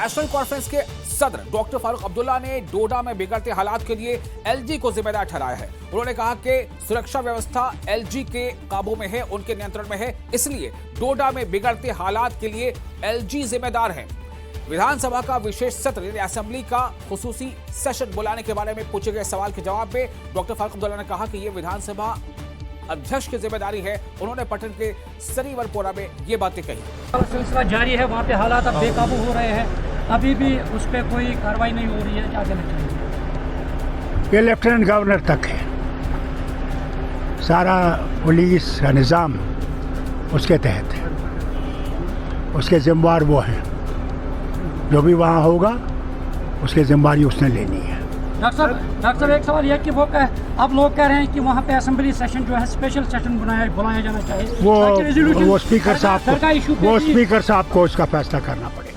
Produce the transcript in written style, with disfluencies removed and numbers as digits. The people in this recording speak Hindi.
नेशनल कॉन्फ्रेंस के सदर डॉक्टर फारूक अब्दुल्ला ने डोडा में बिगड़ते हालात के लिए एलजी को जिम्मेदार ठहराया है। उन्होंने कहा कि सुरक्षा व्यवस्था एलजी के काबू में है, उनके नियंत्रण में है, इसलिए डोडा में बिगड़ते हालात के लिए एलजी जिम्मेदार है। विधानसभा का विशेष सत्र यानी असेंबली का खुसूसी सेशन बुलाने के बारे में पूछे गए सवाल के जवाब में डॉक्टर फारूक अब्दुल्ला ने कहा कि यह विधानसभा अध्यक्ष की जिम्मेदारी है। उन्होंने पटन के सरीवरपोरा में ये बातें कही। सिलसिला जारी है, वहाँ पे हालात अब बेकाबू हो रहे हैं, अभी भी उस पर कोई कार्रवाई नहीं हो रही है, क्या कहना चाहिए? ये लेफ्टिनेंट गवर्नर तक है, सारा पुलिस का निज़ाम उसके तहत है, उसके जिम्मेवार वो हैं। जो भी वहाँ होगा उसकी जिम्मेवारी उसने लेनी है। डॉक्टर साहब एक सवाल यह कि अब लोग कह रहे हैं कि वहाँ पे असेंबली सेशन जो है स्पेशल सेशन बुलाया जाना चाहिए। वो स्पीकर साहब को उसका फैसला करना पड़ेगा।